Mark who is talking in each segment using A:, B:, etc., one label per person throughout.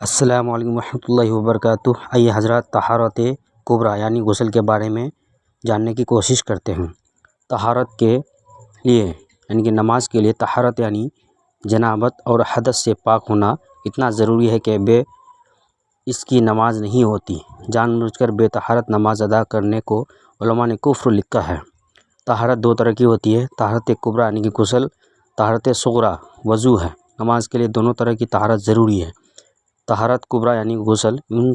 A: السلام علیکم ورحمۃ اللہ وبرکاتہ۔ آئیے حضرات طہارت کبریٰ یعنی غسل کے بارے میں جاننے کی کوشش کرتے ہیں۔ طہارت کے لیے یعنی کہ نماز کے لیے طہارت یعنی جنابت اور حدث سے پاک ہونا اتنا ضروری ہے کہ اس کی نماز نہیں ہوتی۔ جان بوجھ کر بے طہارت نماز ادا کرنے کو علماء نے کفر لکھا ہے۔ طہارت دو طرح کی ہوتی ہے، طہارت کبریٰ یعنی کہ غسل، طہارت صغریٰ وضو ہے۔ نماز کے لیے دونوں طرح کی طہارت ضروری ہے۔ طہارت کبریٰ یعنی غسل ان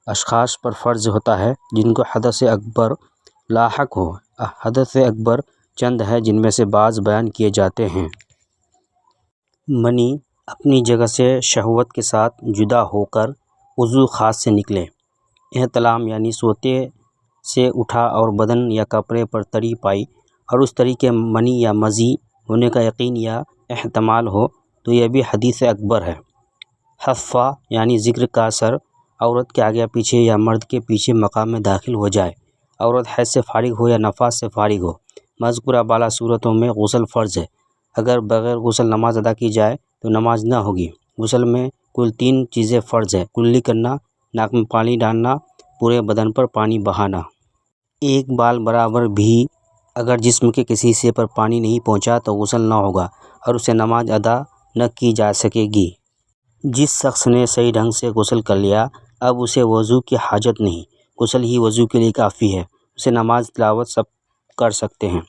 A: اشخاص پر فرض ہوتا ہے جن کو حدث اکبر لاحق ہو۔ حدث اکبر چند ہے جن میں سے بعض بیان کیے جاتے ہیں۔ منی اپنی جگہ سے شہوت کے ساتھ جدا ہو کر عضو خاص سے نکلے۔ احتلام یعنی سوتے سے اٹھا اور بدن یا کپڑے پر تری پائی اور اس تری کے منی یا مزی ہونے کا یقین یا احتمال ہو تو یہ بھی حدث اکبر ہے۔ حفا یعنی ذکر کا اثر عورت کے آگے یا پیچھے یا مرد کے پیچھے مقام میں داخل ہو جائے۔ عورت حیض سے فارغ ہو یا نفاس سے فارغ ہو۔ مذکورہ بالا صورتوں میں غسل فرض ہے۔ اگر بغیر غسل نماز ادا کی جائے تو نماز نہ ہوگی۔ غسل میں کل 3 چیزیں فرض ہیں: کلی کرنا، ناک میں پانی ڈالنا، پورے بدن پر پانی بہانا۔ ایک بال برابر بھی اگر جسم کے کسی حصے پر پانی نہیں پہنچا تو غسل نہ ہوگا اور اسے نماز ادا نہ کی جا سکے گی۔ جس شخص نے صحیح ڈھنگ سے غسل کر لیا اب اسے وضو کی حاجت نہیں، غسل ہی وضو کے لیے کافی ہے، اسے نماز تلاوت سب کر سکتے ہیں۔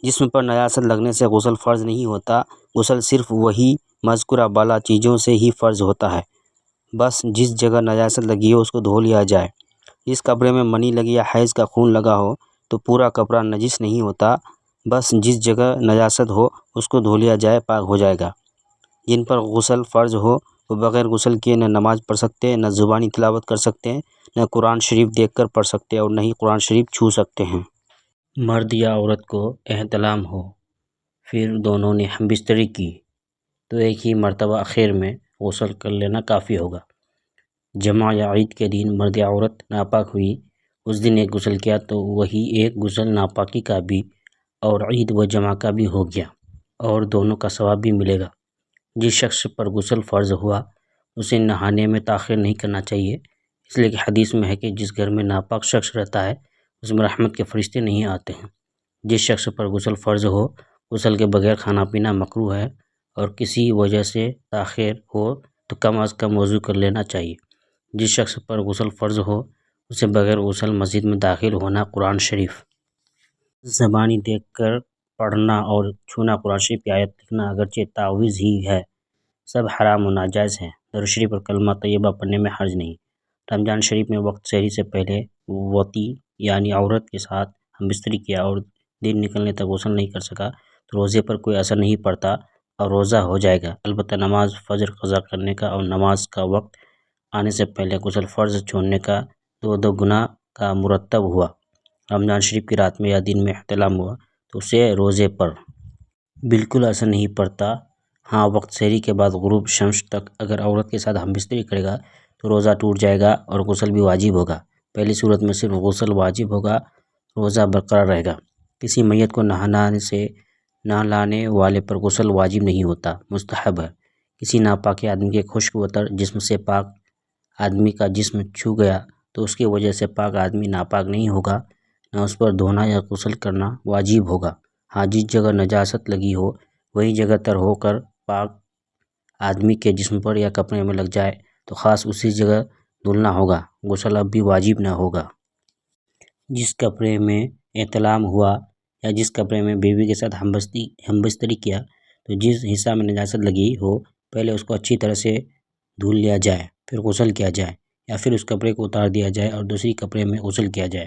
A: جسم پر نجاست لگنے سے غسل فرض نہیں ہوتا، غسل صرف وہی مذکورہ بالا چیزوں سے ہی فرض ہوتا ہے۔ بس جس جگہ نجاست لگی ہو اس کو دھو لیا جائے۔ جس کپڑے میں منی لگی یا حیض کا خون لگا ہو تو پورا کپڑا نجس نہیں ہوتا، بس جس جگہ نجاست ہو اس کو دھو لیا جائے، پاک ہو جائے گا۔ جن پر غسل فرض ہو وہ بغیر غسل کیے نہ نماز پڑھ سکتے، نہ زبانی تلاوت کر سکتے، نہ قرآن شریف دیکھ کر پڑھ سکتے اور نہ ہی قرآن شریف چھو سکتے ہیں۔ مرد یا عورت کو احتلام ہو پھر دونوں نے ہم بستری کی تو ایک ہی مرتبہ اخیر میں غسل کر لینا کافی ہوگا۔ جمعہ یا عید کے دن مرد یا عورت ناپاک ہوئی، اس دن ایک غسل کیا تو وہی ایک غسل ناپاکی کا بھی اور عید و جمعہ کا بھی ہو گیا اور دونوں کا ثواب بھی ملے گا۔ جس شخص پر غسل فرض ہوا اسے نہانے میں تاخیر نہیں کرنا چاہیے، اس لیے کہ حدیث میں ہے کہ جس گھر میں ناپاک شخص رہتا ہے اس میں رحمت کے فرشتے نہیں آتے ہیں۔ جس شخص پر غسل فرض ہو غسل کے بغیر کھانا پینا مکروہ ہے اور کسی وجہ سے تاخیر ہو تو کم از کم وضو کر لینا چاہیے۔ جس شخص پر غسل فرض ہو اسے بغیر غسل مسجد میں داخل ہونا، قرآن شریف زبانی دیکھ کر پڑھنا اور چھونا، قرآن شریف کی آیت لکھنا اگرچہ تعویذ ہی ہے، سب حرام و ناجائز ہیں۔ درود شریف اور کلمہ طیبہ پڑھنے میں حرج نہیں۔ رمضان شریف میں وقت سحری سے پہلے وطی یعنی عورت کے ساتھ ہم بستری کیا اور دن نکلنے تک غسل نہیں کر سکا تو روزے پر کوئی اثر نہیں پڑتا اور روزہ ہو جائے گا۔ البتہ نماز فجر قضا کرنے کا اور نماز کا وقت آنے سے پہلے غسل فرض چھوڑنے کا 2 گناہ کا مرتب ہوا۔ رمضان شریف کی رات میں یا دن میں احتلام ہوا تو اسے روزے پر بالکل اثر نہیں پڑتا۔ ہاں، وقت سحری کے بعد غروب شمس تک اگر عورت کے ساتھ ہم بستری کرے گا تو روزہ ٹوٹ جائے گا اور غسل بھی واجب ہوگا۔ پہلی صورت میں صرف غسل واجب ہوگا، روزہ برقرار رہے گا۔ کسی میت کو نہلانے والے پر غسل واجب نہیں ہوتا، مستحب ہے۔ کسی ناپاک آدمی کے خشک وتر جسم سے پاک آدمی کا جسم چھو گیا تو اس کی وجہ سے پاک آدمی ناپاک نہیں ہوگا، نہ اس پر دھونا یا غسل کرنا واجب ہوگا۔ ہاں، جس جگہ نجاست لگی ہو وہی جگہ تر ہو کر پاک آدمی کے جسم پر یا کپڑے میں لگ جائے تو خاص اسی جگہ دھلنا ہوگا، غسل اب بھی واجب نہ ہوگا۔ جس کپڑے میں احتلام ہوا یا جس کپڑے میں بیوی کے ساتھ ہم بستری کیا تو جس حصہ میں نجاست لگی ہو پہلے اس کو اچھی طرح سے دھل لیا جائے، پھر غسل کیا جائے، یا پھر اس کپڑے کو اتار دیا جائے اور دوسری کپڑے میں غسل کیا جائے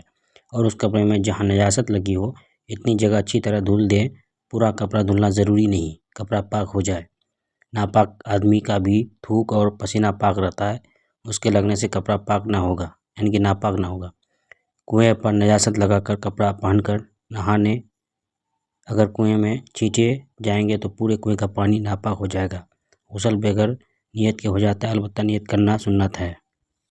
A: اور اس کپڑے میں جہاں نجاست لگی ہو اتنی جگہ اچھی طرح دھل دیں۔ پورا کپڑا دھلنا ضروری نہیں، کپڑا پاک ہو جائے۔ ناپاک آدمی کا بھی تھوک اور پسینہ پاک رہتا ہے، اس کے لگنے سے کپڑا پاک نہ ہوگا یعنی کہ ناپاک نہ ہوگا۔ کنویں پر نجاست لگا کر کپڑا پہن کر نہانے اگر کنویں میں چھینٹے جائیں گے تو پورے کنویں کا پانی ناپاک ہو جائے گا۔ غسل بغیر نیت کے ہو جاتا ہے، البتہ نیت کرنا سنت ہے۔